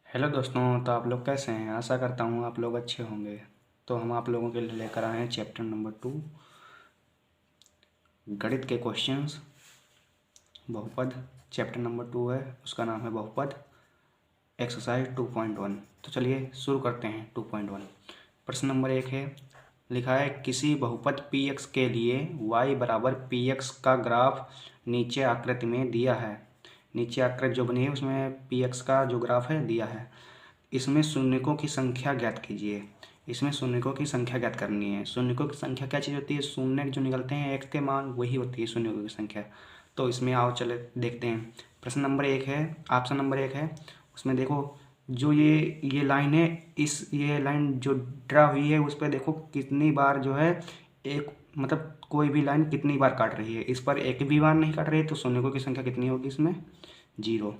Hello दोस्तों, तो आप लोग कैसे हैं। आशा करता हूँ आप लोग अच्छे होंगे। तो हम आप लोगों के लिए लेकर आए हैं चैप्टर नंबर 2 गणित के क्वेश्चंस बहुपद। चैप्टर नंबर 2 है, उसका नाम है बहुपद, एक्सरसाइज 2.1। तो चलिए शुरू करते हैं 2.1। प्रश्न नंबर 1 है, लिखा है किसी बहुपद पी एक्स के लिए y बराबर पी एक्स का ग्राफ नीचे आकृति में दिया है। नीचे आकृति जो बनी है उसमें पी एक्स का जो ग्राफ है दिया है। इसमें शून्यकों की संख्या ज्ञात कीजिए। इसमें शून्यकों की संख्या ज्ञात करनी है। शून्यकों की संख्या क्या चीज़ होती है? शून्य जो निकलते हैं एक्स के मान, वही होती है शून्यकों की संख्या। तो इसमें आओ चले देखते हैं। प्रश्न नंबर 1 है, ऑप्शन नंबर 1 है, उसमें देखो जो ये लाइन है, ये लाइन जो ड्रा हुई है उस पर देखो कितनी बार जो है एक मतलब कोई भी लाइन कितनी बार काट रही है। इस पर एक भी बार नहीं काट रही है, तो शून्यकों की संख्या कितनी होगी इसमें? 0।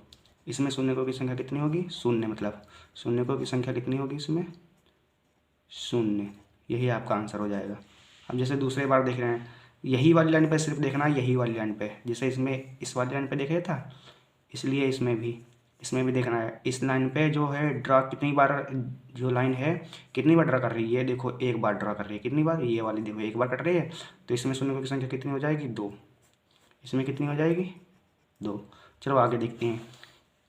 इसमें शून्यकों की संख्या कितनी होगी? शून्य। मतलब शून्यकों की संख्या कितनी होगी इसमें? शून्य। यही आपका आंसर हो जाएगा। अब जैसे दूसरे बार देख रहे हैं, यही वाली लाइन पे सिर्फ देखना है, यही वाली लाइन पे। जैसे इसमें इस वाली लाइन पे देखे था, इसलिए इसमें भी देखना है। इस लाइन पे जो है ड्रा कितनी बार, जो लाइन है कितनी बार ड्रा कर रही है? देखो एक बार ड्रा कर रही है। कितनी बार? ये वाली देखो एक बार कट रही है। तो इसमें शून्यकों की संख्या कितनी हो जाएगी? 2। इसमें कितनी हो जाएगी? 2। चलो आगे देखते हैं।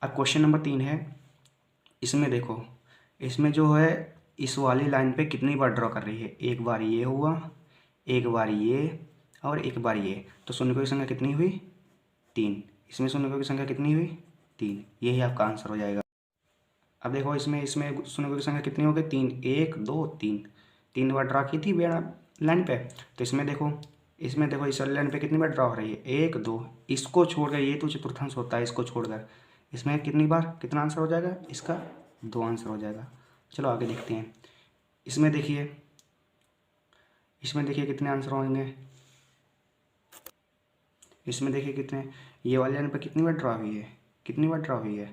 अब क्वेश्चन नंबर 3 है, इसमें देखो, इसमें जो है इस वाली लाइन पे कितनी बार ड्रॉ कर रही है? एक बार ये हुआ, एक बार ये, और एक बार ये। तो शून्यकों की संख्या कितनी हुई? 3। इसमें शून्यकों की संख्या कितनी हुई? 3। यही आपका आंसर हो जाएगा। अब देखो इसमें इसमें शून्यकों की संख्या कितनी हो गई? 3। 1 2 3, 3 बार ड्रा की थी बेड़ा लाइन पे। तो इसमें देखो इस वाली लाइन पे कितनी बार ड्रा हो रही है? 1 2। इसको छोड़कर, ये तो चतुर्थांश होता है, इसको छोड़कर इसमें कितनी बार, कितना आंसर हो जाएगा इसका? 2 आंसर हो जाएगा। चलो आगे देखते हैं। इसमें देखिए, कितने आंसर होंगे। इसमें देखिए कितने, ये वाले लाइन पर कितनी बार ड्रा हुई है? कितनी बार ड्रा हुई है?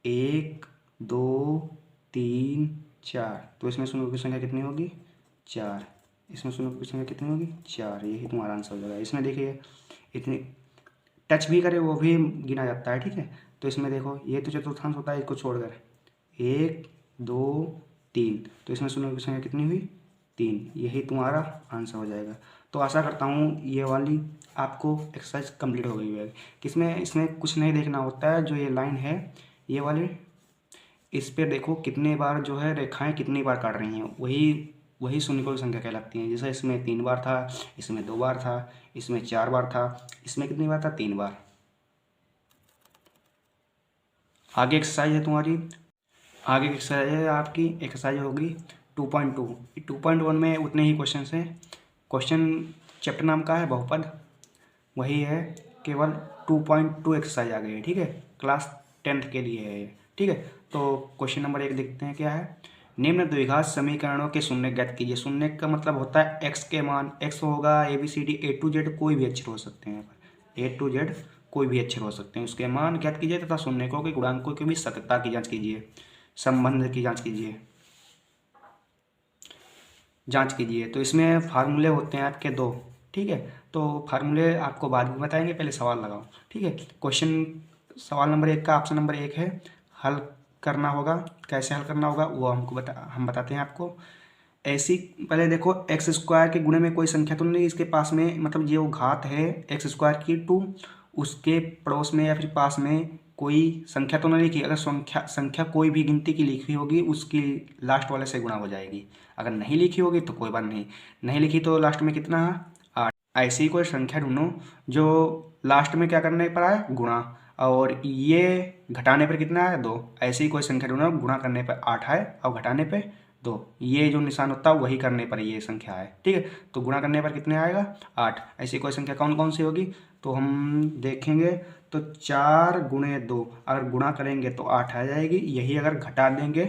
1 2 3 4। तो इसमें शून्यों की संख्या कितनी होगी? 4। इसमें शून्यों की संख्या कितनी होगी? 4। यही तुम्हारा आंसर हो जाएगा। इसमें देखिए इतनी टच भी करे वो भी गिना जाता है, ठीक है। तो इसमें देखो ये तो चतुर्थांश होता है, इसको छोड़कर 1 2 3। तो इसमें शून्यों की संख्या कितनी हुई? 3। यही तुम्हारा आंसर हो जाएगा। तो आशा करता हूँ ये वाली आपको एक्सरसाइज कंप्लीट हो गई है। किसमें इसमें कुछ नहीं देखना होता है। जो ये लाइन है ये वाली, इस पे देखो कितने बार जो है रेखाएं कितनी बार काट रही हैं, वही वही शून्यकों की संख्या कहलाती है। जैसे इसमें 3 बार था, इसमें 2 बार था, इसमें 4 बार था, इसमें कितनी बार था? 3 बार। आगे एक्सरसाइज है तुम्हारी, आगे एक्सरसाइज है आपकी, एक्सरसाइज होगी 2.2। 2.1 में उतने ही क्वेश्चन हैं। क्वेश्चन चैप्टर नाम का है बहुपद, वही है, केवल 2.2 एक्सरसाइज आ गई है, ठीक है। क्लास 10th के लिए है ये, ठीक है। तो क्वेश्चन नंबर 1 देखते हैं क्या है। निम्न द्विघात समीकरणों के शून्य ज्ञात कीजिए। शून्य का मतलब होता है एक्स के मान। एक्स होगा ABCD A to Z, कोई भी अक्षर हो सकते हैं, A to Z कोई भी अक्षर हो सकते हैं। उसके मान ज्ञात कीजिए तथा शून्यकों के गुणांकों की भी सत्यता की जांच कीजिए, संबंध की जांच कीजिए। तो इसमें फार्मूले होते हैं आपके 2, ठीक है। तो फार्मूले आपको बाद में बताएंगे, पहले सवाल लगाओ, ठीक है। क्वेश्चन सवाल नंबर 1 का ऑप्शन नंबर 1 है, हल करना होगा। कैसे हल करना होगा वो हम बताते हैं आपको। ऐसी पहले देखो, एक्स स्क्वायर के गुणे में कोई संख्या तो नहीं इसके पास में, मतलब ये वो घात है एक्स स्क्वायर की 2, उसके पड़ोस में या फिर पास में कोई संख्या तो नहीं लिखी। अगर संख्या कोई भी गिनती की लिखी होगी उसकी लास्ट वाले से गुणा हो जाएगी। अगर नहीं लिखी होगी तो कोई बात नहीं, नहीं लिखी तो लास्ट में कितना है? 8। ऐसी कोई संख्या ढूंढो जो लास्ट में क्या करने पर आए? गुणा। और ये घटाने पर कितना है? 2। ऐसी कोई संख्या ढूंढो गुणा करने पर 8 है और घटाने पे 2। ये जो निशान होता है वही करने पर ये संख्या है, ठीक है। तो गुणा करने पर कितने आएगा? 8। ऐसी कोई संख्या कौन कौन सी होगी तो हम देखेंगे। तो 4 गुणे 2, अगर गुणा करेंगे तो 8 आ जाएगी। यही अगर घटा देंगे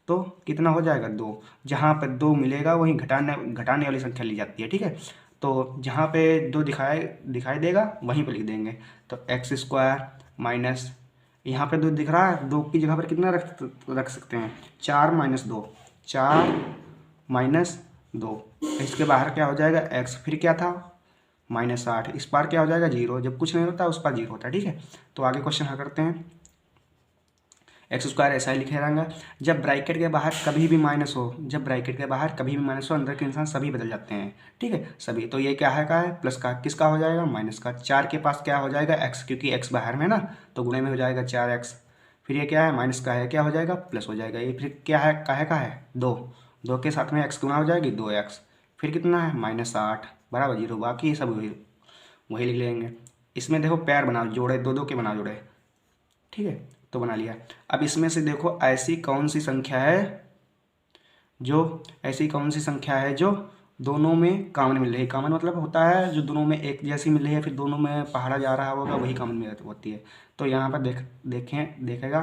तो कितना हो जाएगा? 2। जहाँ पर 2 मिलेगा वहीं घटाने वाली संख्या ली जाती है, ठीक है। तो जहाँ पे 2 दिखाई देगा वहीं पर लिख देंगे। तो एक्स स्क्वायर माइनस, यहाँ पे 2 दिख रहा है, 2 की जगह पर कितना रख सकते हैं? 4 माइनस 2, 4 माइनस 2। इसके बाहर क्या हो जाएगा? एक्स, फिर क्या था? -8। इस बार क्या हो जाएगा? 0। जब कुछ नहीं होता उस पर 0 होता है, ठीक है। तो आगे क्वेश्चन हल करते हैं। एक्स स्क्वायर ऐसा ही लिखे रहेंगे। जब ब्रैकेट के बाहर कभी भी माइनस हो, जब ब्रैकेट के बाहर कभी भी माइनस हो, अंदर के इंसान सभी बदल जाते हैं, ठीक है, सभी। तो ये क्या है, का है प्लस का, किसका हो जाएगा, माइनस का। 4 के पास क्या हो जाएगा, एक्स, क्योंकि एक्स बाहर में ना, तो गुणे में हो जाएगा 4x। फिर ये क्या है, माइनस का है, क्या हो जाएगा, प्लस हो जाएगा। ये फिर क्या है, का है 2, 2 के साथ में x गुना हो जाएगी 2x। फिर कितना है, -8 बराबर 0। बाकी ये सब वही लिख लेंगे। इसमें देखो पैर बनाओ, जोड़े 2 2 के बनाओ जोड़े, ठीक है, तो बना लिया। अब इसमें से देखो ऐसी कौन सी संख्या है जो दोनों में कॉमन मिल रही है। कॉमन मतलब होता है जो दोनों में एक जैसी मिल रही है, फिर दोनों में पहाड़ा जा रहा होगा, वही कॉमन मिल होती है। तो यहाँ पर देखेगा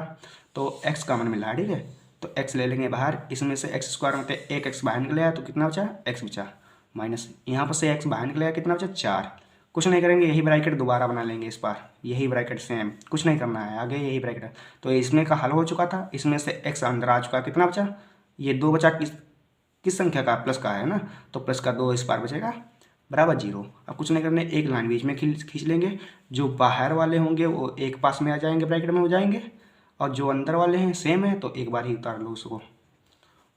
तो x कॉमन मिल रहा है, ठीक है। तो x ले लेंगे बाहर, इसमें से एक्स स्क्वायर मतलब 1x बाहर निकलेगा तो कितना बचा, x बचा, माइनस यहाँ पर से x बाहर निकलेगा, कितना बचा, 4। कुछ नहीं करेंगे, यही ब्रैकेट दोबारा बना लेंगे इस बार, यही ब्रैकेट सेम, कुछ नहीं करना है, आगे यही ब्रैकेट है। तो इसमें का हल हो चुका था, इसमें से x अंदर आ चुका, कितना बचा, ये 2 बचा, किस संख्या का, प्लस का है ना, तो प्लस का 2 इस बार बचेगा बराबर 0। अब कुछ नहीं करने, एक लाइन बीच में खींच लेंगे, जो बाहर वाले होंगे वो एक पास में आ जाएंगे, ब्रैकेट में हो जाएंगे, और जो अंदर वाले हैं सेम है तो एक बार ही उतार लो उसको।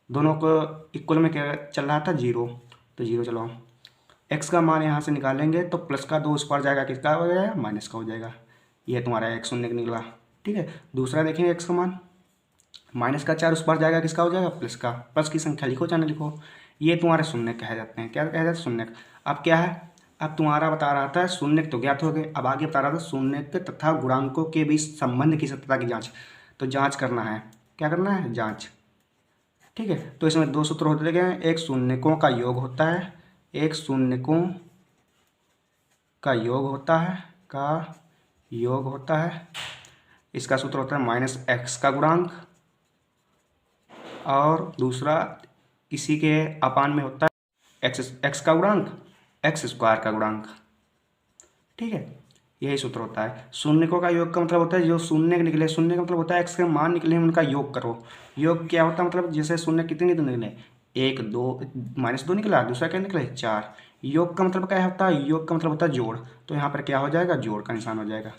दोनों को इक्वल में क्या चल रहा था, 0, तो 0 चलो। x का मान यहाँ से निकालेंगे तो प्लस का 2 उस पर जाएगा, किसका हो जाएगा, माइनस का हो जाएगा। ये तुम्हारा x शून्य निकला, ठीक है। दूसरा देखेंगे x का मान, -4 उस पर जाएगा, किसका हो जाएगा, प्लस का। प्लस की संख्या लिखो चाहे लिखो, ये तुम्हारे शून्य कहे जाते हैं, क्या कहे जाते हैं, शून्य। अब क्या है, अब तुम्हारा बता रहा था शून्य तो ज्ञात हो गए, अब आगे बता रहा था शून्य तथा गुणांकों के बीच संबंध की सत्यता की जांच। तो जांच करना है, क्या करना है, जांच, ठीक है। तो इसमें 2 सूत्र होते गए, एक शून्यकों का योग होता है, एक शून्यकों का योग होता है, इसका सूत्र होता है -x का गुणांक, और दूसरा इसी के अपान में होता है x का गुणांक, x स्क्वायर का गुणांक, ठीक है, यही सूत्र होता है। शून्यकों का योग का मतलब होता है जो शून्य निकले, शून्य का मतलब होता है x के मान निकले उनका योग करो। योग क्या होता है, मतलब जैसे शून्य कितने निकले, 1 2 -2 निकला, दूसरा क्या निकले, 4। योग का मतलब क्या होता है, योग का मतलब होता है जोड़, तो यहाँ पर क्या हो जाएगा, जोड़ का निशान हो जाएगा।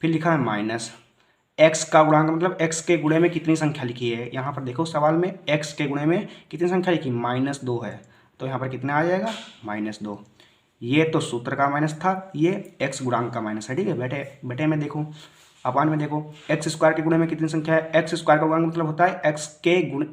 फिर लिखा है माइनस x का गुणांक, मतलब x के गुणे में कितनी संख्या लिखी है। यहाँ पर देखो सवाल में x के गुणे में कितनी संख्या लिखी, -2 है, तो यहाँ पर कितना आ जाएगा, -2। ये तो सूत्र का माइनस था, ये x गुणांक का माइनस है, ठीक है। बेटे में देखो, अपान में देखो, x स्क्वायर के गुणे में कितनी संख्या है, x स्क्वायर का गुणांक मतलब होता है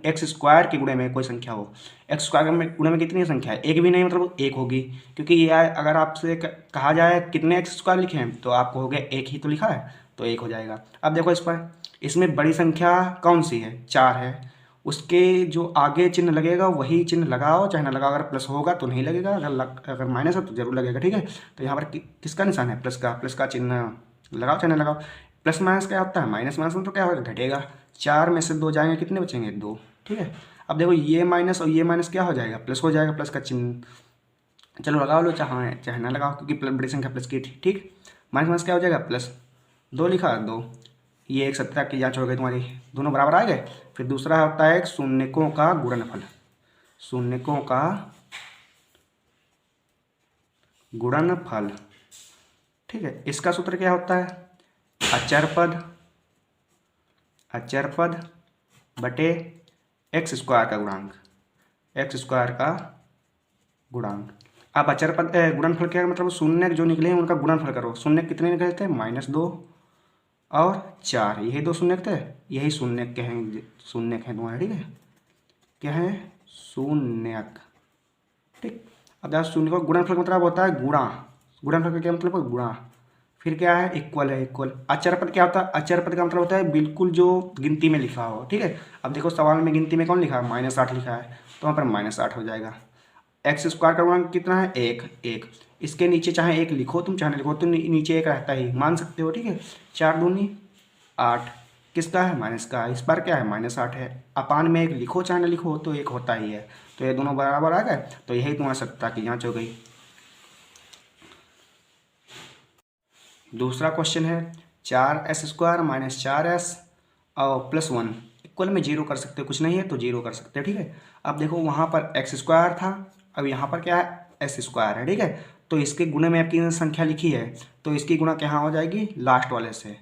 x स्क्वायर के गुणे में कोई संख्या हो। x स्क्वायर के गुणे में कितनी संख्या है, एक भी नहीं, मतलब 1 होगी, क्योंकि ये अगर आपसे कहा जाए कितने x स्क्वायर लिखे हैं तो आपको हो गया 1 ही तो लिखा है, तो 1 हो जाएगा। अब देखो इस पर, इसमें बड़ी संख्या कौन सी है, 4 है, उसके जो आगे चिन्ह लगेगा वही चिन्ह लगाओ, चाहे ना लगाओ। अगर प्लस होगा तो नहीं लगेगा, अगर माइनस है तो जरूर लगेगा, ठीक है। तो यहाँ पर किसका निशान है, प्लस का चिन्ह लगाओ चाहे ना लगाओ। प्लस माइनस क्या होता है, माइनस में तो क्या होगा, घटेगा। 4 में से 2 जाएंगे, कितने बचेंगे, 2, ठीक है। अब देखो ये माइनस और ये माइनस क्या हो जाएगा, प्लस हो जाएगा, प्लस का चिन्ह चलो लगा लो, चाहे ना लगाओ, क्योंकि बड़ी संख्या प्लस की थी, ठीक। माइनस क्या हो जाएगा, +2 लिखा, 2। ये एक सत्यता की जांच हो गई तुम्हारी, दोनों बराबर आ गए। फिर दूसरा होता है शून्यकों का गुणनफल, शून्यकों का गुणनफल, ठीक है। इसका सूत्र क्या होता है, अचर पद बटे x स्क्वायर का गुणांक, x स्क्वायर का गुणांक। अब अचर पद गुणनफल क्या मतलब, शून्य जो निकले हैं उनका गुणनफल करो। शून्य कितने निकले थे, -2 और 4, यही 2 शून्य थे, यही शून्यक हैं तुम्हारे, ठीक है, क्या है, शून्यक, ठीक। अब यार शून्य का गुणनफल मतलब होता है गुणा, गुणनफल का क्या मतलब, गुणा। फिर क्या है, इक्वल है, इक्वल। अचर पद क्या होता है, अचर पद का मतलब होता है बिल्कुल जो गिनती में लिखा हो, ठीक है। अब देखो सवाल में गिनती में कौन लिखा है, -8 लिखा है, तो वहाँ पर -8 हो जाएगा। x स्क्वायर का गुणांक कितना है, 1। इसके नीचे चाहे 1 लिखो तुम, चाहे लिखो तो नीचे 1 रहता ही, मान सकते हो, ठीक है। 4 दूनी 8, किसका है, माइनस का। इस बार क्या है, -8 है, अपान में 1 लिखो चाहे ना लिखो तो 1 होता ही है, तो ये दोनों बराबर आ गए। तो यही तुम्हारी सत्यता की जांच हो गई। दूसरा क्वेश्चन है 4s स्क्वायर -4s और +1 इक्वल में 0 कर सकते हो, कुछ नहीं है तो 0 कर सकते हो, ठीक है। अब देखो वहाँ पर x स्क्वायर था, अब यहाँ पर क्या है, s स्क्वायर है, ठीक है। तो इसके गुणे में आपकी संख्या लिखी है, तो इसकी गुणा क्या हो जाएगी, लास्ट वाले से,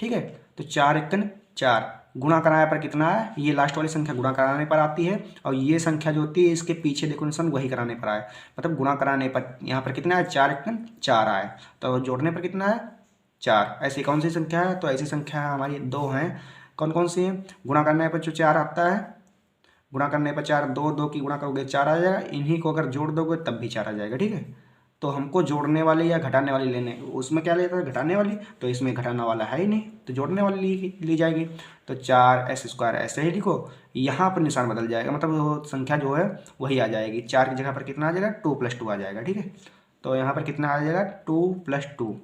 ठीक है। तो 4 × 1 = 4 गुणा कराने पर कितना है, ये लास्ट वाली संख्या गुणा कराने पर आती है, और ये संख्या जो होती है इसके पीछे देखो निशान वही कराने पर आए, मतलब गुणा कराने पर यहाँ पर कितना है 4 आए, तो जोड़ने पर कितना है 4। ऐसी कौन सी संख्या है, तो ऐसी संख्या हमारी 2 हैं। कौन कौन सी है, गुणा करने पर जो 4 आता है, गुणा करने पर 4, 2 की गुणा करोगे 4 आ जाएगा, इन्हीं को अगर जोड़ दोगे तब भी 4 आ जाएगा। ठीक है, तो हमको जोड़ने वाली या घटाने वाली लेने, उसमें क्या लेता है घटाने वाली, तो इसमें घटाने वाला है ही नहीं, तो जोड़ने वाली ली जाएगी। तो 4s² ऐसे ही लिखो, यहाँ पर निशान बदल जाएगा, मतलब वो संख्या जो है वही आ जाएगी। 4 की जगह पर कितना आ जाएगा 2 + 2 आ जाएगा। ठीक है, तो यहाँ पर कितना आ जाएगा 2 + 2,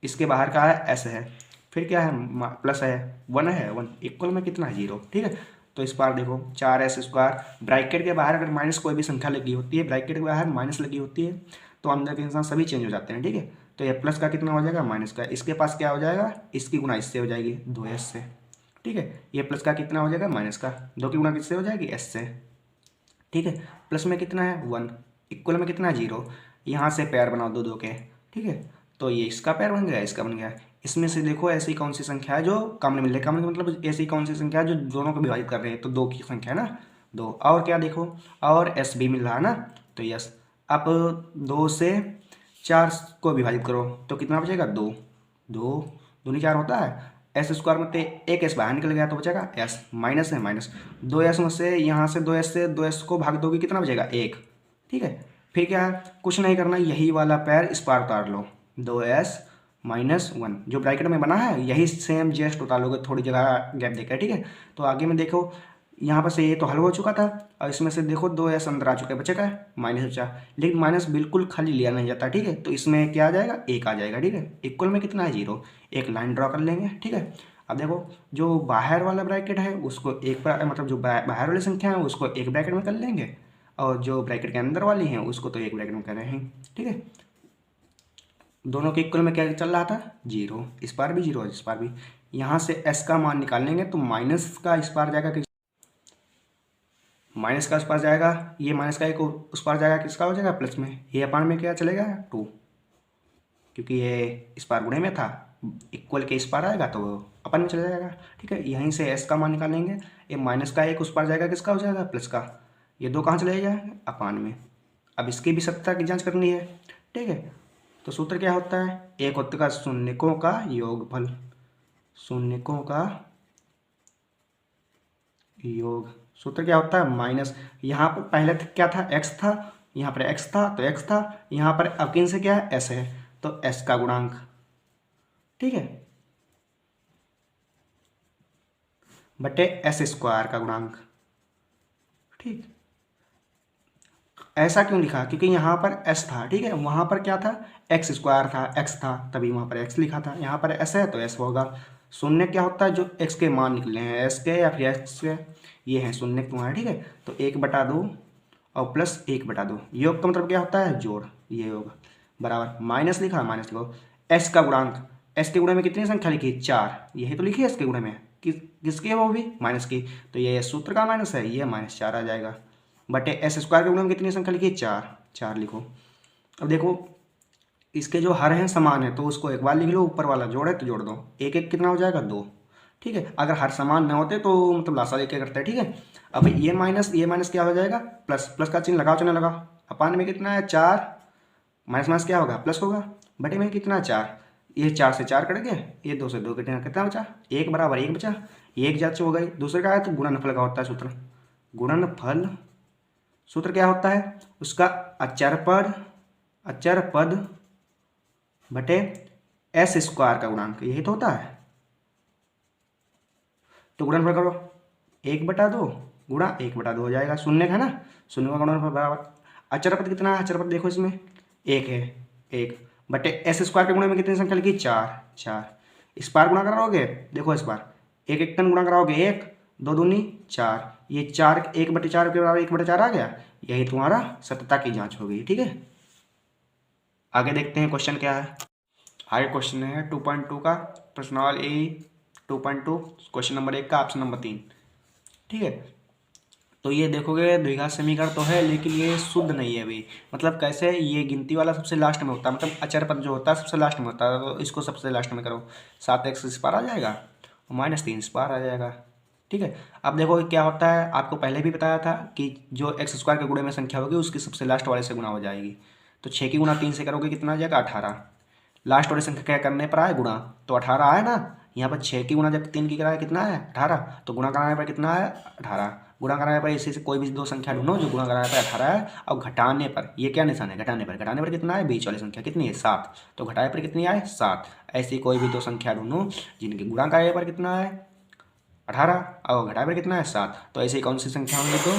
इसके बाहर का है s है, फिर क्या है प्लस है 1 है, 1 इक्वल में कितना है 0। ठीक है, तो इस बार देखो 4s², ब्रैकेट के बाहर अगर माइनस कोई भी संख्या लगी होती है, ब्रैकेट के बाहर माइनस लगी होती है, तो अंदर के इंसान सभी चेंज हो जाते हैं। ठीक है, तो ये प्लस का कितना हो जाएगा माइनस का, इसके पास क्या हो जाएगा, इसकी गुणा इससे हो जाएगी 2s से। ठीक है, ये प्लस का कितना हो जाएगा माइनस का, 2 की गुणा किससे हो जाएगी s से। ठीक है, प्लस में कितना है 1, इक्वल में कितना है 0, यहाँ से पैर बनाओ 2 2 के। ठीक है, तो ये इसका पैर बन गया, इसका बन गया। इसमें से देखो ऐसी कौन सी संख्या है जो कम मिल रही है, कम मतलब ऐसी कौन सी संख्या है जो दोनों को विभाजित कर रही है, तो 2 की संख्या है ना 2, और क्या देखो और s भी मिल रहा है ना, तो यस। अब 2 से 4 को विभाजित करो तो कितना बचेगा 2, 2 दूनी 4 होता है, s² में तो एक s बाहर निकल गया तो बचेगा s, माइनस है माइनस 2s में से, यहाँ से 2s को भाग दोगे कितना बचेगा 1। ठीक है, फिर क्या है, कुछ नहीं करना, यही वाला पैर इस पार उतार लो, 2s - 1 जो ब्रैकेट में बना है यही सेम जस्ट उतार लोगे, थोड़ी जगह गैप देकर। ठीक है, तो आगे में देखो यहाँ पर से ये तो हल हो चुका था, और इसमें से देखो 2s अंदर आ चुके, बचे क्या है माइनस बचा, लेकिन माइनस बिल्कुल खाली लिया नहीं जाता। ठीक है, तो इसमें क्या आ जाएगा 1 आ जाएगा। ठीक है, इक्वल में कितना है 0, एक लाइन ड्रॉ कर लेंगे। ठीक है, अब देखो जो बाहर वाला ब्रैकेट है उसको एक मतलब जो बाहर वाली संख्या है उसको एक ब्रैकेट में कर लेंगे, और जो ब्रैकेट के अंदर वाली हैं उसको तो एक ब्रैकेट में कर रहे हैं। ठीक है, दोनों के इक्वल में क्या चल रहा था 0, इस बार भी 0 इस बार भी। यहाँ से s का मान निकालेंगे तो माइनस का इस पार जाएगा, माइनस का उस पार जाएगा, ये माइनस का एक उस पार जाएगा, किसका हो जाएगा प्लस में, ये अपान में क्या चलेगा 2, क्योंकि ये इस पार गुणे में था, इक्वल के इस पार आएगा तो अपन में चला जाएगा। ठीक है, यहीं से s का मान निकालेंगे, ये माइनस का एक उस पार जाएगा, किसका हो जाएगा प्लस का, ये 2 कहाँ चले जाएगा अपान में। अब इसकी भी सत्ता की जांच करनी है। ठीक है, तो सूत्र क्या होता है, एक होता है शून्यकों का योगफल, शून्यकों का योग, सूत्र क्या होता है माइनस, यहाँ पर पहले क्या था x था, यहाँ पर x था तो x था, यहाँ पर अब किन से क्या है s है, तो s का गुणांक। ठीक है, बटे s² का गुणांक। ठीक, ऐसा क्यों लिखा, क्योंकि यहाँ पर s था। ठीक है, वहाँ पर क्या था x² था, x था तभी वहाँ पर x लिखा था, यहाँ पर s है तो s होगा। शून्य क्या होता है, जो x के मान निकले हैं s के या फिर x के, ये है शून्य तुम्हारा। ठीक है, तो 1/2 और प्लस 1/2, योग का मतलब क्या होता है जोड़, ये योग बराबर माइनस लिखा, माइनस लिखो s का गुणांक, s के गुणे में कितनी संख्या लिखी 4, यही तो लिखी है s के गुणे में, किसकी है वो भी माइनस की, तो ये सूत्र का माइनस है, ये -4 आ जाएगा। बटे s² के गुणे में कितनी संख्या लिखी 4, 4 लिखो। अब देखो इसके जो हर हैं समान है तो उसको एक बार लिख लो, ऊपर वाला जोड़ है तो जोड़ दो, एक एक कितना हो जाएगा 2। ठीक है, अगर हर समान न होते तो मतलब लासा लेके करते हैं। ठीक है, अब ये माइनस क्या हो जाएगा प्लस, प्लस का चिन्ह लगाओ चाहे लगाओ, अपान में कितना है 4, माइनस माइनस क्या होगा प्लस होगा, बटे में कितना 4, ये 4 से 4 कट गए, ये 2 से 2 कटे, कितना बचा 1 बराबर 1 बचा, ये एक जांच हो गई। दूसरे का है तो गुणनफल का होता है सूत्र, गुणनफल सूत्र क्या होता है उसका, अचर पद बटे s² का गुणांक, यही तो होता है। तो गुणनफल करो 1/2 गुणा 1/2 हो जाएगा, शून्य है ना, शून्य का गुणनफल बराबर अचर पद कितना है, अचर पद देखो इसमें 1 है, 1 बटे s² के गुणे में कितनी संख्या लिखी 4, 4 इस पार गुणा कराओगे, देखो इस बार 1 1 गुणा कराओगे 1, 2 दूनी 4, ये 4 1/4 के बराबर 1/4 आ गया, यही तुम्हारा सत्यता की जांच हो गई। ठीक है, आगे देखते हैं क्वेश्चन क्या है। आगे क्वेश्चन है 2.2 का, प्रश्नावल ए 2.2, क्वेश्चन नंबर 1 का ऑप्शन नंबर 3। ठीक है, तो ये देखोगे द्विघात समीकरण तो है लेकिन ये शुद्ध नहीं है अभी, मतलब कैसे, ये गिनती वाला सबसे लास्ट में होता है, मतलब अचर पद जो होता है सबसे लास्ट में होता है, तो इसको सबसे लास्ट में करो, 7x इस पार आ जाएगा -3 इस पार आ जाएगा। ठीक है, अब देखो क्या होता है, आपको पहले भी बताया था कि जो एक्स स्क्वायर के गुणे में संख्या होगी उसकी सबसे लास्ट वाले से गुना हो जाएगी। तो 6 की गुना 3 से करोगे कितना आ जाएगा 18। लास्ट वाली संख्या क्या करने पर आए गुणा, तो 18 आए ना। यहाँ पर 6 की गुना जब 3 की कराए कितना है 18, तो गुणा कराने पर कितना है 18। गुणा कराने पर इसी से कोई भी दो संख्या ढूंढो जो गुणा कराने पर 18 है, और घटाने पर ये क्या निशान है घटाने पर कितना है बीच वाली संख्या कितनी है 7, तो घटाने पर कितनी आए 7। ऐसी कोई भी दो संख्या ढूंढो जिनकी गुणा कराने पर कितना है 18 और घटाने पर कितना है 7। तो ऐसी कौन सी संख्या होंगी तो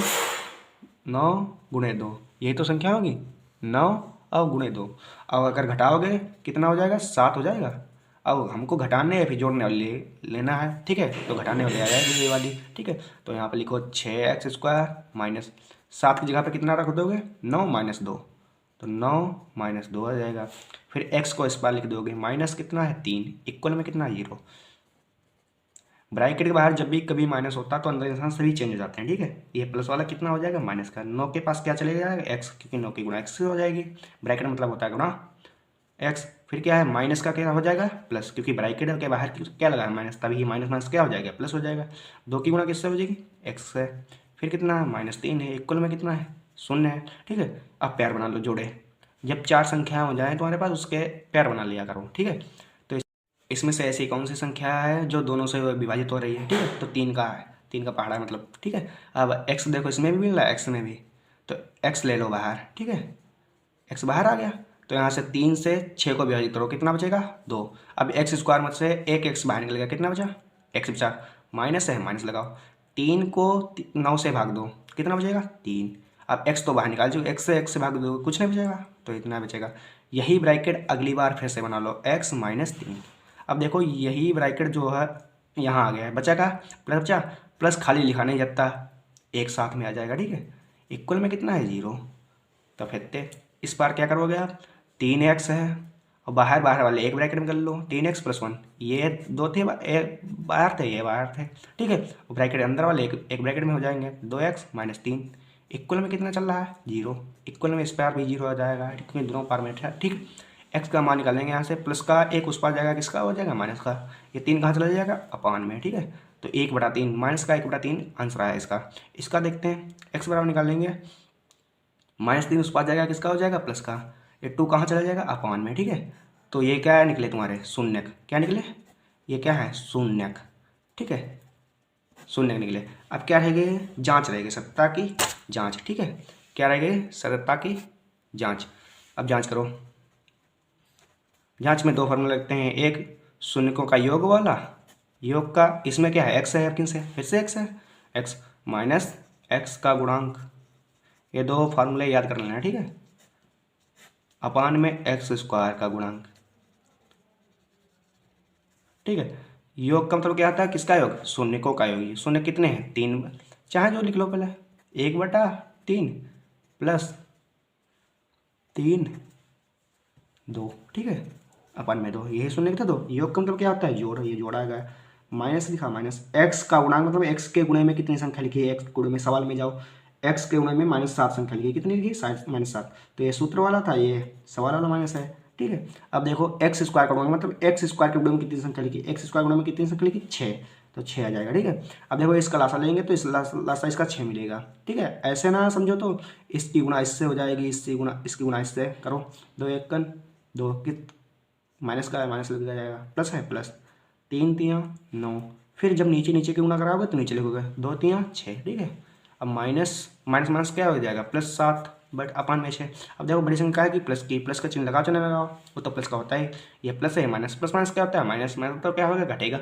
9 गुणे 2, यही तो संख्या होगी 9 और गुणे 2। और अगर घटाओगे कितना हो जाएगा 7 हो जाएगा। अब हमको घटाने या फिर जोड़ने वाली लेना है। ठीक है, तो घटाने वाली आ जाएगी ये वाली। ठीक है, तो यहाँ पर लिखो 6x² माइनस 7 की जगह पे कितना रख दोगे 9 - 2, तो 9 - 2 आ जाएगा। फिर x को इस बार लिख दोगे माइनस कितना है 3, इक्वल में कितना है 0। ब्रैकेट के बाहर जब भी कभी माइनस होता है तो अंदर इंसान सभी चेंज हो जाते हैं। ठीक है, ये प्लस वाला कितना हो जाएगा माइनस का, 9 के पास क्या चले जाएगा x, क्योंकि 9 की गुणा x से हो जाएगी। ब्रैकेट मतलब होता है गुणा x। फिर क्या है माइनस का क्या हो जाएगा प्लस, क्योंकि ब्रैकेट के बाहर क्या लगा है माइनस, तभी माइनस माइनस क्या हो जाएगा प्लस हो जाएगा। 2 की गुणा किससे हो जाएगी x से। फिर कितना है -3 है, इक्वल में कितना है 0 है। ठीक है, अब पैर बना लो जोड़े, जब 4 संख्याएं हो जाए तुम्हारे पास उसके पैर बना लिया करो। ठीक है, तो इसमें से ऐसी कौन सी संख्या है जो दोनों से विभाजित हो रही है। ठीक है, तो 3 का है, 3 का पहाड़ा है मतलब। ठीक है, अब x देखो इसमें भी मिल रहा है x में भी, तो x ले लो बाहर। ठीक है, x बाहर आ गया, तो यहाँ से 3 से 6 को विभाजित करो कितना बचेगा 2। अब x² मत से एक x बाहर निकल गया, कितना बचा x बचा, माइनस है माइनस लगाओ। 3 को 9 से भाग दो कितना बचेगा 3। अब x तो बाहर निकाल जो, x से भाग दो कुछ नहीं बचेगा, तो इतना बचेगा। यही ब्रैकेट अगली बार फिर से बना लो x - 3। अब देखो यही ब्रैकेट जो है यहाँ आ गया है, बचा का प्लस बचा, प्लस खाली लिखा नहीं जाता एक साथ में आ जाएगा। ठीक है, इक्वल में कितना है 0। तो फिर इस बार क्या करोगे आप 3x है और बाहर बाहर वाले एक ब्रैकेट में कर लो 3x + 1, ये दो थे बाहर थे ये बाहर थे। ठीक है, ब्रैकेट अंदर वाले एक ब्रैकेट में हो जाएंगे 2x - 3, इक्वल में कितना चल रहा है 0। इक्वल में इस पार भी 0 हो जाएगा क्योंकि दोनों पार में है। ठीक, x का मान निकालेंगे यहाँ से, प्लस का एक उस पार जाएगा किसका हो जाएगा माइनस का, ये 3 कहाँ चला जाएगा अपान में। ठीक है, तो 1/3 माइनस का 1/3 आंसर आया इसका। इसका देखते हैं x बराबर निकालेंगे, -3 उस पार जाएगा किसका हो जाएगा प्लस का, ये 2 कहाँ चला जाएगा अपान में। ठीक है, तो ये क्या निकले तुम्हारे शून्यक, क्या निकले ये क्या है शून्यक। ठीक है, शून्यक निकले। अब क्या रहेगी जांच रहेगी सत्ता की जांच। ठीक है, क्या रहेगी सत्ता की जांच। अब जांच करो, जांच में 2 फॉर्मूला लगते हैं, एक शून्यकों का योग वाला, योग का इसमें क्या है x है, किन से फिर से x है, x माइनस x का गुणांक, ये 2 फार्मूले याद कर लेना। ठीक है, अपान में x² का गुणांक। ठीक है, योग का मतलब क्या आता है किसका योग शून्यकों का योग। शून्य कितने हैं 3, चाहे जो लिख लो पहले 1/3 प्लस 3 2। ठीक है, अपन में 2 यही शून्य था 2। योग का मतलब क्या होता है जोड़, ये जोड़ा गया माइनस लिखा माइनस x का गुणांक मतलब x के गुणे में कितनी संख्या लिखी है, x गुणे में सवाल में जाओ x के गुणे में -7 संख्या लिखी है, कितनी लिखी -7। तो ये सूत्र वाला था, ये सवाल वाला माइनस है। ठीक है, अब देखो x² का गुणा मतलब x² के गुणे में कितनी संख्या लिखी, x² गुणे में कितनी संख्या लिखी 6, तो 6 आ जाएगा। ठीक है, अब देखो इसका लासा लेंगे तो इस लासा इसका 6 मिलेगा। ठीक है, ऐसे ना समझो तो इसकी गुणा इससे हो जाएगी, इसकी गुणा इससे करो, 2 × 1 = 2 कित माइनस का माइनस लग जाएगा, प्लस है प्लस 3 × 3 = 9। फिर जब नीचे नीचे की गुणा कराओगे तो नीचे लिखोगे 2 × 3 = 6। ठीक है, अब माइनस माइनस माइनस क्या हो जाएगा +7 बट अपान में 6। अब देखो बड़ी संख्या है कि प्लस का चिन्ह लगाओ चाहे लगाओ, वो तो प्लस का होता है, ये प्लस है माइनस, प्लस माइनस क्या होता है माइनस, माइनस तो क्या होगा घटेगा।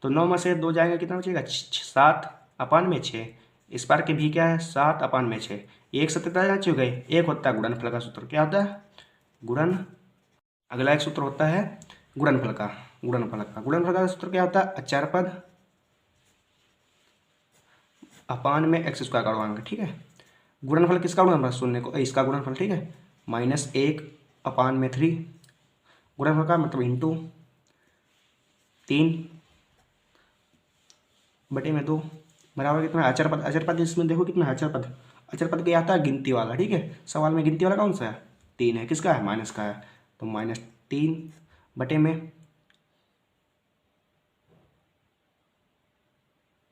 तो 9 में से 2 जाएगा कितना बचेगा 7 अपान में 6। इस बार के भी क्या है 7 अपान में 6, एक सत्य जा चुके, एक होता है गुणनफल का सूत्र, क्या होता है गुणन। अगला एक सूत्र होता है गुणनफल का, गुणनफल का सूत्र क्या होता है अचार पद अपान में x² का गुणांक। ठीक है, गुणनफल किसका गुणनफल शून्य को इसका गुणनफल। ठीक है, -1 अपान में 3, गुणनफल का मतलब इंटू 3/2 बराबर कितना अचर पद। अचर पद इसमें देखो कितना है अचर पद क्या आता है गिनती वाला। ठीक है, सवाल में गिनती वाला कौन सा है 3 है, किसका है माइनस का है, तो -3 बटे में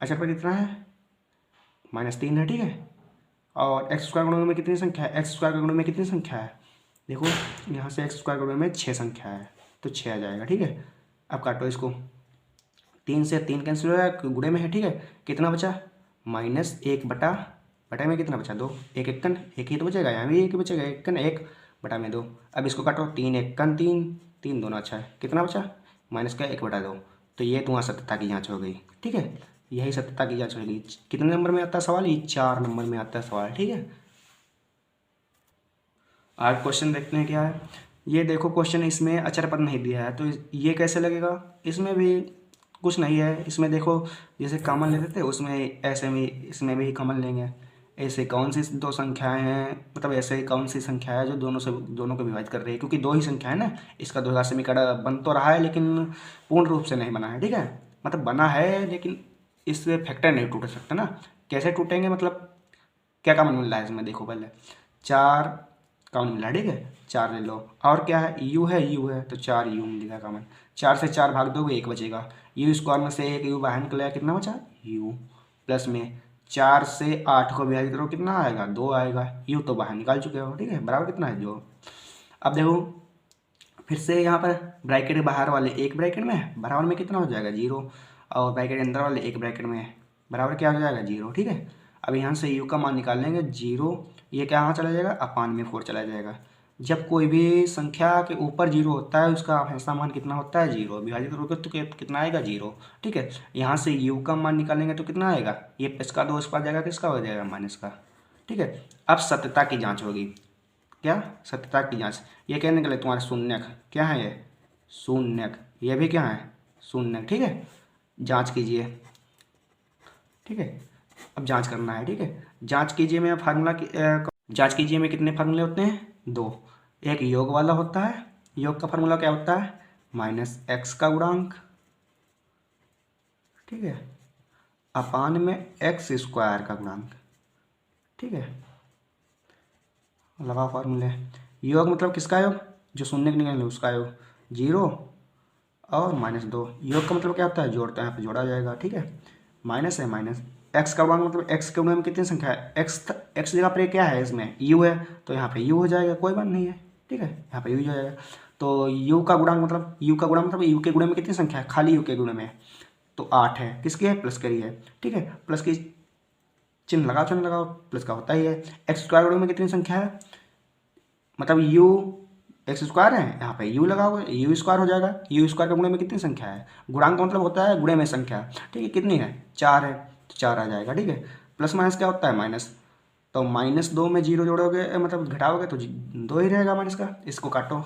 अचर कितना है, -3 है, ठीक है। और एक्स स्क्वायर गुणन में कितनी संख्या है, एक्स स्क्वायर के गुणन में कितनी संख्या है, देखो यहाँ से एक्स स्क्वायर गुणन में 6 संख्या है, तो 6 आ जाएगा, ठीक है। अब काटो इसको, 3 से 3 कैंसिल हो जाएगा, गुणे में है, ठीक है। कितना बचा, -1 बटा में कितना बचा, 2, 1 एकन, एक ही तो बचेगा, यहाँ भी एक ही बचेगा, एकन 1 बटा में 2। अब इसको काटो, 3 एकन 3, 3 दोनों अच्छा है, कितना बचा, -1/2। तो ये तुम्हारा सत्यता की जाँच हो गई, ठीक है। यही सत्यता की जाँच होगी। कितने नंबर में आता है सवाल, ये 4 नंबर में आता है सवाल, ठीक है। आज क्वेश्चन देखते हैं क्या है। ये देखो क्वेश्चन, इसमें अचर पद नहीं दिया है, तो ये कैसे लगेगा, इसमें भी कुछ नहीं है। इसमें देखो जैसे कॉमन लेते थे उसमें, ऐसे में इसमें भी कॉमन लेंगे। ऐसे कौन सी दो संख्याएं हैं, मतलब ऐसे कौन सी संख्या है जो दोनों को विभाजित कर रही है, क्योंकि 2 ही संख्या है ना। इसका द्विघात समीकरण बन तो रहा है लेकिन पूर्ण रूप से नहीं बना है, ठीक है। मतलब बना है लेकिन इससे फैक्टर नहीं टूट सकता ना। कैसे टूटेंगे, मतलब क्या कॉमन मिल रहा है इसमें, देखो पहले 4 कॉमन मिला, ठीक है, 4 ले लो। और क्या है, यू है तो 4 यू मिलेगा कॉमन। 4 से 4 भाग दोगे 1 बचेगा, यू स्क्वायर में से 1 यू बाहर निकलेगा, कितना बचा, यू। प्लस में 4 से 8 को विभाजित करो, कितना आएगा, 2 आएगा, यू तो बाहर निकाल चुके हो, ठीक है। बराबर कितना है, 2। अब देखो फिर से यहाँ पर ब्रैकेट बाहर वाले 1 ब्रैकेट में बराबर में कितना हो जाएगा, 0। और ब्रैकेट अंदर वाले 1 ब्रैकेट में बराबर क्या हो जाएगा, 0, ठीक है। अब यहाँ से यू का मान निकाल लेंगे, 0, ये क्या, यहाँ चला जाएगा, अपान में 4 चला जाएगा। जब कोई भी संख्या के ऊपर 0 होता है उसका हमेशा मान कितना होता है, 0। विभाजित करोगे तो कितना आएगा, 0, ठीक है। यहाँ से यू का मान निकालेंगे तो कितना आएगा, ये प्लस का 2 इस पास जाएगा, किसका हो जाएगा, माइनस का, ठीक है। अब सत्यता की जाँच होगी, क्या, सत्यता की जाँच। ये क्या निकले तुम्हारे, शून्यक, क्या है ये, शून्यक, ये भी क्या है, शून्यक, ठीक है। जाँच कीजिए, ठीक है। अब जांच करना है, ठीक है। जांच कीजिए में फार्मूला की जांच कीजिए में कितने फार्मूले होते हैं, 2। एक योग वाला होता है, योग का फार्मूला क्या होता है, -x का गुणांक, ठीक है, अपान में x स्क्वायर का गुणांक, ठीक है। लगा फार्मूले। योग मतलब किसका योग, जो शून्य के निकले उसका योग, 0 और -2। योग का मतलब क्या होता है, जोड़ता है, यहाँ पे जोड़ा जाएगा, ठीक है। माइनस है, माइनस एक्स का गुणांक मतलब एक्स के गुणे में कितनी संख्या है, एक्स जगह पर क्या है, इसमें यू है, तो यहाँ पे यू हो जाएगा, कोई बात नहीं है, ठीक है, यहाँ पे यू हो जाएगा। तो यू का गुणांक मतलब यू के गुणे में कितनी संख्या है, खाली यू के गुणे में, तो 8 है, किसकी है, प्लस करी है, ठीक है। प्लस की चिन्ह लगाओ, प्लस का होता ही है। एक्स स्क्वायर गुणे में कितनी संख्या है, मतलब यू एक्स स्क्वायर है, यहाँ पे यू लगाओगे, यू स्क्वायर हो जाएगा। यू स्क्वायर के गुणे में कितनी संख्या है, गुणांक का मतलब होता है गुणे में संख्या, ठीक है। कितनी है, 4 है, तो 4 आ जाएगा, ठीक है। प्लस माइनस क्या होता है, माइनस, तो -2 में 0 जोड़ोगे, मतलब घटाओगे तो 2 ही रहेगा माइनस का। इसको काटो,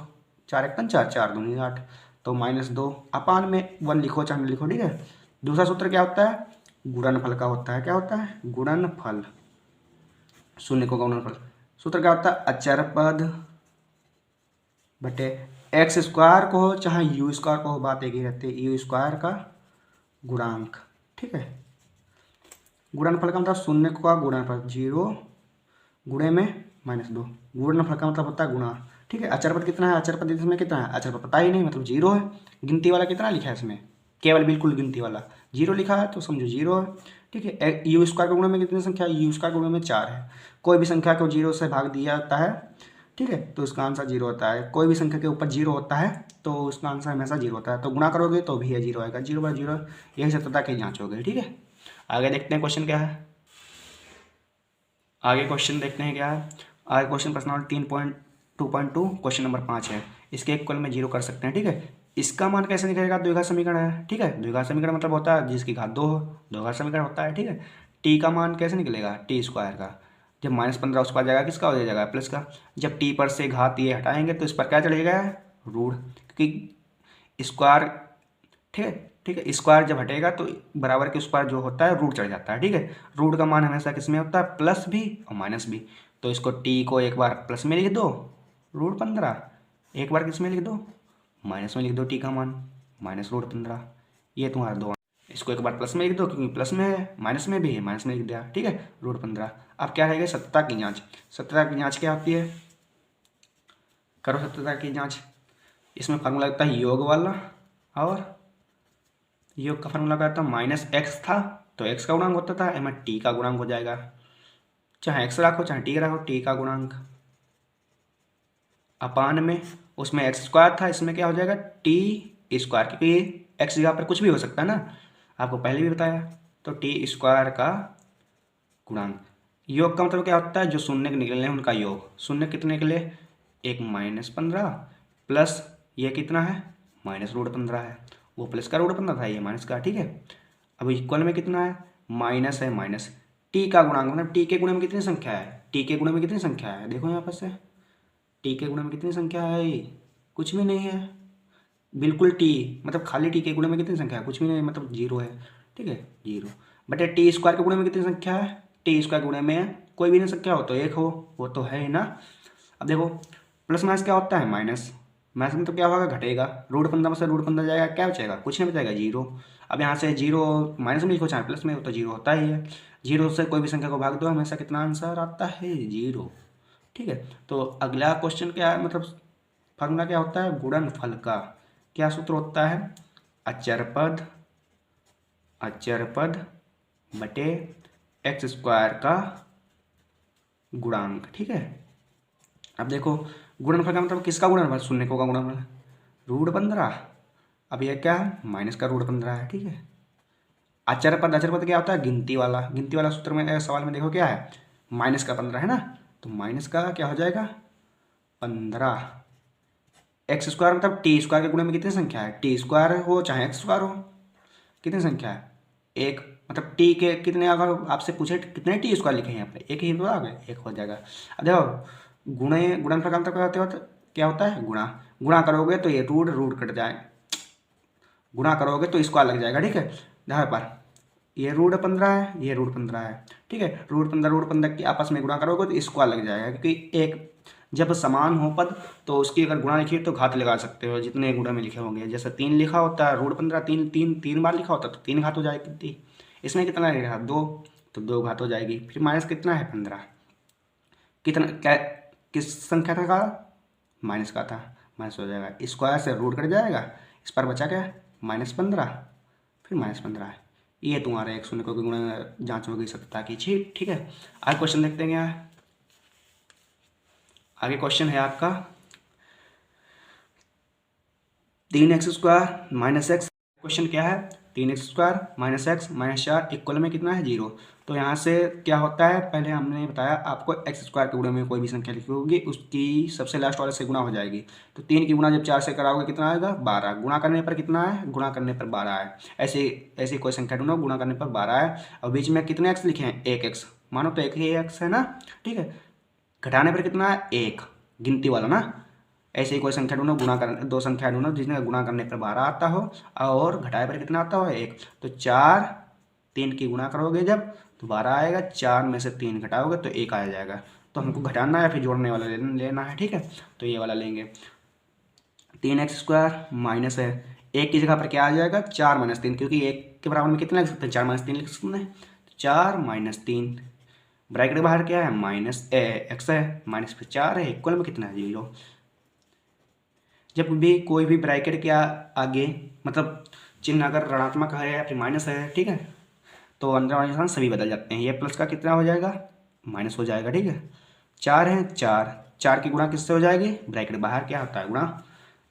4 1 4, 4 2 8, तो -2 अपान में 1 लिखो, चाहे लिखो, ठीक है। दूसरा सूत्र क्या होता है, गुणनफल का होता है, क्या होता है, गुणनफल, शून्य को गुणनफल। सूत्र क्या होता है, अचर पद बटे एक्स स्क्वायर को हो चाहे यू स्क्वायर को हो, बात एक ही रहती है, यू स्क्वायर का गुणांक, ठीक है। गुणनफल का मतलब शून्य का गुणनफल, 0 गुणे में -2, गुणनफल का मतलब होता है गुणा, ठीक है। अचर पद कितना है, अचर पद इसमें कितना है, अचर पद पता ही नहीं, मतलब 0 है। गिनती वाला कितना लिखा है इसमें, केवल बिल्कुल गिनती वाला 0 लिखा है, तो समझो 0 है, ठीक है। यू स्क्वायर के गुणे में कितनी संख्या है, यू स्क्वायर के गुणे में 4 है। कोई भी संख्या को 0 से भाग दिया जाता है, ठीक है, तो उसका आंसर 0 होता है। कोई भी संख्या के ऊपर 0 होता है तो उसका आंसर हमेशा 0 होता है, तो गुणा करोगे तो भी है 0 आएगा, 0/0, यही सत्यता की जाँच हो गई, ठीक है। आगे देखते हैं क्वेश्चन क्या है, आगे क्वेश्चन देखते हैं क्या है। आगे क्वेश्चन प्रश्न नंबर 3.2.2 क्वेश्चन नंबर 5 है। इसके इक्वल में 0 कर सकते हैं, ठीक है। इसका मान कैसे निकलेगा, द्विघात समीकरण है, ठीक है। द्विघात समीकरण मतलब होता है जिसकी घात 2 हो, द्विघात समीकरण होता है, ठीक है। टी का मान कैसे निकलेगा, टी स्क्वायर का, जब -15 उस पर जाएगा किसका हो जाएगा, प्लस का। जब टी पर से घात ये हटाएंगे तो इस पर क्या चलेगा, रूट, क्योंकि स्क्वायर, ठीक है, ठीक है। स्क्वायर जब हटेगा तो बराबर के उस पर जो होता है रूट चढ़ जाता है, ठीक है। रूट का मान हमेशा किस में होता है, प्लस भी और माइनस भी। तो इसको टी को एक बार प्लस में लिख दो, √15, एक बार किस में लिख दो, माइनस में लिख दो, टी का मान -√15। ये तुम्हारा 2। इसको एक बार प्लस में लिख दो क्योंकि प्लस में है, माइनस में भी है, माइनस में लिख दिया, ठीक है, √15। अब क्या रहेगा, सत्यता की जाँच। सत्यता की जाँच क्या होती है, करो सत्यता की जाँच। इसमें फार्मूला लगता है योग वाला, और योग का फार्मूला क्या था, -x था तो x का गुणांक होता था, एम t का गुणांक हो जाएगा, चाहे x रखो चाहे t रखो, t का गुणांक अपान में उसमें एक्स स्क्वायर था, इसमें क्या हो जाएगा टी स्क्वायर, क्योंकि एक्स जगह पर कुछ भी हो सकता है ना, आपको पहले भी बताया। तो टी स्क्वायर का गुणांक, योग का मतलब क्या होता है, जो शून्य निकले हैं उनका योग। शून्य कितने निकले, एक -15 प्लस ये कितना है -√15 है, वो प्लस का √15 था, ये माइनस का, ठीक है। अब इक्वल में कितना है, माइनस है, माइनस टी का गुणांक मतलब टी के गुणे में कितनी संख्या है, टी के गुणे में कितनी संख्या है, देखो यहाँ पर से टी के गुणे में कितनी संख्या है, कुछ भी नहीं है, बिल्कुल टी मतलब खाली टी के गुणे में कितनी संख्या है, कुछ भी नहीं, मतलब 0 है, ठीक है 0। बट टी स्क्वायर के गुणे में कितनी संख्या है, टी स्क्वायर गुणे में कोई भी नहीं संख्या हो तो एक हो, वो तो है ही ना। अब देखो प्लस माइनस क्या होता है, माइनस, माइनस में तो क्या होगा, घटेगा, √15 में से √15 जाएगा, क्या बचेगा, कुछ नहीं बचेगा, 0। अब यहाँ से 0 माइनस में लिखो चाहे प्लस में हो तो 0 होता ही है, 0 से कोई भी संख्या को भाग दो हमेशा कितना आंसर आता है, 0, ठीक है। तो अगला क्वेश्चन क्या है, मतलब फॉर्मूला क्या होता है, गुणनफल का क्या सूत्र होता है, अचर पद बटे एक्स स्क्वायर का गुणांक, ठीक है। अब देखो गुणनफल का मतलब किसका गुणनफल, शून्य का गुणनफल, √15, अब यह क्या है, माइनस का √15 है, ठीक है। अचर पद क्या होता है, गिनती वाला सूत्र में सवाल में देखो क्या है, माइनस का 15 है ना, तो माइनस का क्या हो जाएगा 15, एक्स स्क्वायर मतलब टी स्क्वायर के गुणे में कितनी संख्या है, टी स्क्वायर हो चाहे एक्स स्क्वायर हो, कितनी संख्या है, एक, मतलब टी के कितने, अगर आपसे पूछे कितने टी स्क्वायर लिखे हैं यहाँ पे, एक ही तो आ गए, एक हो जाएगा। अब देखो गुणनफल का मतलब क्या होता है, गुणा करोगे तो ये रूट कट जाए, गुणा करोगे तो स्क्वायर लग जाएगा, ठीक है। यहाँ पर ये √15 है, ये √15 है, ठीक है, √15 की आपस में गुणा करोगे तो स्क्वायर लग जाएगा, क्योंकि एक जब समान हो पद तो उसकी अगर गुणा लिखिए तो घात लगा सकते हो, जितने गुणा में लिखे होंगे, जैसे 3 लिखा होता है, √15 तीन बार लिखा होता है तो 3 घात हो जाएगी, इसमें कितना लिखा 2 तो 2 घात हो जाएगी, फिर माइनस कितना है 15, कितना क्या किस संख्या का माइनस का था, माइनस हो जाएगा, स्क्वायर से रूट कट जाएगा, इस पर बचा क्या -15, फिर -15 है, ये तुम्हारा 1 को गुणा जांच होगी सत्ता की, ठीक है। आगे क्वेश्चन देखते हैं क्या है, आगे क्वेश्चन है आपका 3x² - x, क्वेश्चन क्या है 3x² - x -4 इक्वल में कितना है 0। तो यहाँ से क्या होता है, पहले हमने बताया आपको x² के गुणे में कोई भी संख्या लिखी होगी उसकी सबसे लास्ट वाले से गुणा हो जाएगी, तो 3 की गुणा जब 4 से कराओगे कितना आएगा 12, गुणा करने पर कितना है, गुणा करने पर 12 है, ऐसी कोई संख्या ढूंढो गुणा करने पर 12 है, और बीच में कितने x लिखे हैं, एक x, मानो तो एक ही x है ना, ठीक है, घटाने पर कितना है 1, गिनती वाला ना, ऐसे ही कोई संख्या ढूंढो, गुणा कर दो संख्या ढूंढो जिसमें गुणा करने पर 12 आता हो और घटाए पर कितना आता हो 1, तो 4 3 की गुणा करोगे जब तो 12 आएगा, 4 में से 3 घटाओगे तो 1 आ जाएगा, तो हमको घटाना है फिर जोड़ने वाला लेना है, ठीक है। तो ये वाला लेंगे, 3x² माइनस है, एक की जगह पर क्या आ जाएगा 4 - 3, क्योंकि एक के बराबर में कितना लिख सकते हैं 4 - 3 लिख सकते हैं, 4 - 3, ब्रैकेट के बाहर क्या है -x है, माइनस फिर 4 है, इक्वल में कितना है 0। जब भी कोई भी ब्रैकेट के आगे मतलब चिन्ह अगर ऋणात्मक है या फिर माइनस है, ठीक है, तो अंदर वाले निशान सभी बदल जाते हैं, ये प्लस का कितना हो जाएगा माइनस हो जाएगा, ठीक है। 4 है, 4 की गुणा किससे हो जाएगी, ब्रैकेट बाहर क्या होता है गुणा,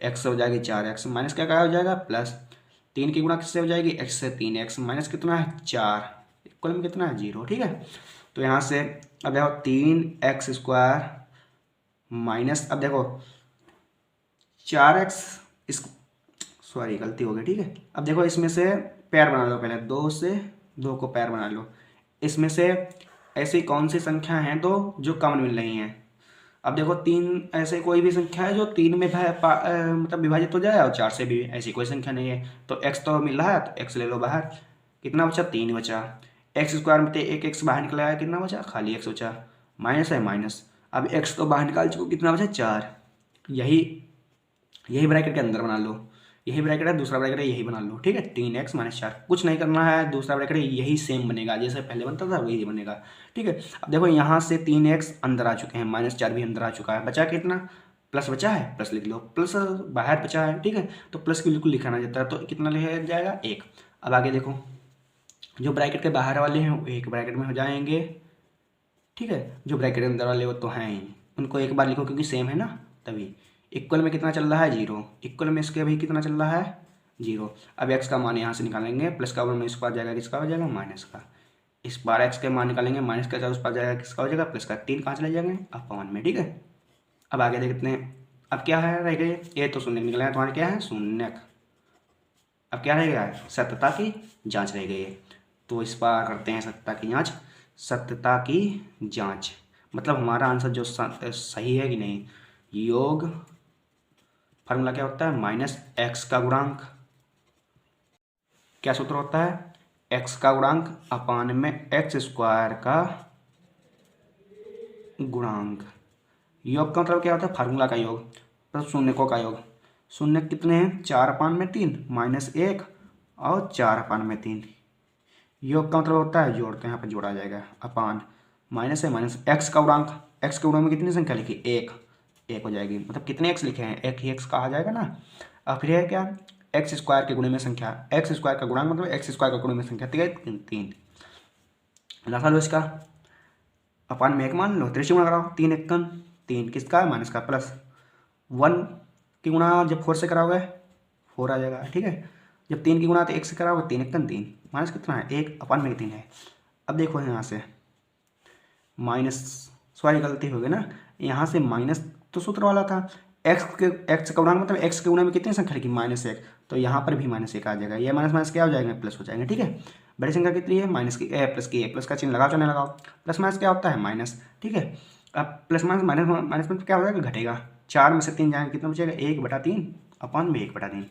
x से हो जाएगी 4x माइनस क्या हो जाएगा प्लस, 3 की गुणा किससे हो जाएगी x से, 3x माइनस कितना है 4, इक्वल में कितना है 0, ठीक है। तो यहाँ से अब देखो 3x² माइनस, अब देखो 4x, इस सॉरी गलती हो गई, ठीक है। अब देखो इसमें से पैर बना लो, पहले 2 से 2 को पैर बना लो, इसमें से ऐसी कौन सी संख्या हैं दो जो कॉमन मिल रही हैं, अब देखो 3 ऐसे कोई भी संख्या है जो 3 में मतलब विभाजित हो जाए और 4 से भी ऐसी कोई संख्या नहीं है, तो x तो मिल रहा है तो x ले लो बाहर, कितना बचा 3 बचा, x² में एक x बाहर निकला है, कितना बचा खाली x बचा, माइनस है माइनस, अब x तो बाहर निकाल चुको, कितना बचा 4, यही ब्रैकेट के अंदर बना लो, यही ब्रैकेट है, दूसरा ब्रैकेट है यही बना लो, ठीक है। 3x - 4 कुछ नहीं करना है, दूसरा ब्रैकेट है यही सेम बनेगा जैसे पहले बनता था वही बनेगा, ठीक है। अब देखो यहाँ से 3x अंदर आ चुके हैं, -4 भी अंदर आ चुका है, बचा कितना प्लस बचा है, प्लस लिख लो, प्लस बाहर बचा है, ठीक है, तो प्लस बिल्कुल लिखा ना जाता है, तो कितना लिखा जाएगा 1। अब आगे देखो जो ब्रैकेट के बाहर वाले हैं वो एक ब्रैकेट में हो जाएंगे, ठीक है। जो ब्रैकेट के अंदर वाले वो तो हैं ही, उनको एक बार लिखो क्योंकि सेम है ना, तभी। इक्वल में कितना चल रहा है 0, इक्वल में इसके अभी कितना चल रहा है 0। अब x का मान यहाँ से निकालेंगे, प्लस का वन इस पार जाएगा, किसका हो जाएगा माइनस का। इस बार x के मान निकालेंगे, माइनस का उस पार जाएगा, किसका हो जाएगा प्लस का। 3 कहाँ चले जाएंगे अपॉन में, ठीक है। अब आगे देखते हैं, अब क्या है रह गए, ये तो शून्य निकला है, तुम्हारे क्या है शून्यक। अब क्या रह गया है सत्यता की जांच रह गई है, तो इस बार करते हैं सत्यता की जांच। सत्यता की जांच मतलब हमारा आंसर जो सही है कि नहीं। योग फार्मूला क्या होता है, माइनस एक्स का गुणांक, क्या सूत्र होता है एक्स का गुणांक अपान में एक्स स्क्वायर का गुणांक। योग का मतलब क्या होता है फार्मूला का योग प्लस शून्यकों का योग। शून्य कितने हैं 4/3 माइनस 1 और 4/3। योग का मतलब होता है जोड़, तो यहाँ पर जोड़ा जाएगा अपान माइनस है माइनस एक्स का गुणांक। एक्स के गुणांक में कितनी संख्या लिखी एक हो जाएगी, मतलब कितने एक्स लिखे हैं एक ही एक्स कहा जाएगा ना। और फिर है क्या एक्स स्क्वायर के गुणे में संख्या, एक्स स्क्वायर का गुणांक मतलब एक्स स्क्वायर का गुणे में संख्या 3 लसा लो इसका अपान में एक मान लो, त्रिशु गुणा कराओ 3 एकन 3 किसका माइनस का, प्लस 1 की गुणा जब 4 से कराओगे 4 आ जाएगा, ठीक है। जब 3 की गुणा तो 1 से कराओगे 3 एकन 3 माइनस कितना है 1 अपान में 3 है। अब देखो यहाँ से माइनस, सॉरी गलती हो गई ना, यहाँ से माइनस तो सूत्र वाला था, एक्स का गुणांक मतलब एक्स के गुणा में कितनी संख्या लिखी -1, तो यहाँ पर भी -1 आ जाएगा, ये माइनस माइनस क्या हो जाएगा प्लस हो जाएगा, ठीक है। बड़ी संख्या कितनी है माइनस की प्लस का चिन्ह लगाओ चाहे लगाओ, प्लस माइनस क्या होता है माइनस, ठीक है। अब प्लस माइनस माइनस में क्या हो जाएगा घटेगा, 4 में से 3 जाएंगे कितना बचेगा 1/3 अपान में 1/3।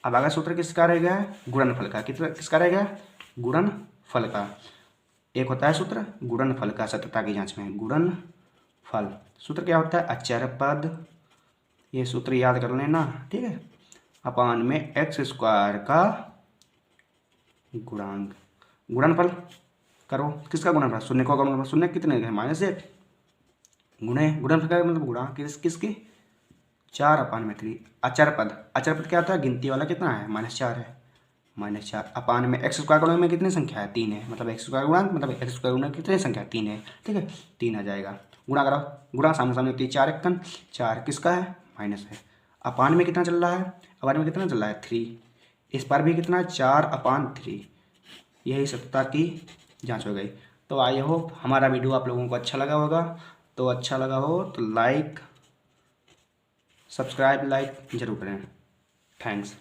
अब अगर सूत्र किसका रह गया है गुणनफल का, किसका रह गया गुणनफल का। एक होता है सूत्र गुणनफल का सत्यता की जांच में, गुणनफल सूत्र क्या होता है अचर पद, ये सूत्र याद कर लेना, ठीक है। अपान में एक्स स्क्वायर का गुणांक, गुणनफल करो किसका गुणनफल शून्य का गुणनफल, शून्य कितने है -1 गुणे गुणनफल का मतलब गुणा किसकी 4/3। अचर पद क्या होता है गिनती वाला कितना है -4 है, -4 अपान में एक्स स्क्वायर गुणा में कितनी संख्या है 3 है, मतलब एक्स स्क्वायर गुणा मतलब एक्स स्क्वायर गुणा कितनी संख्या 3 है, ठीक है 3 आ जाएगा। गुणा करो, गुणा सामने सामने होती है 4 एकन 4 किसका है माइनस है, अपान में कितना चल रहा है अपान में कितना चल रहा है 3, इस पर भी कितना 4/3। यही सत्यता की जांच हो गई। तो आई होप हमारा वीडियो आप लोगों को अच्छा लगा होगा, तो अच्छा लगा हो तो लाइक सब्सक्राइब लाइक जरूर करें। थैंक्स।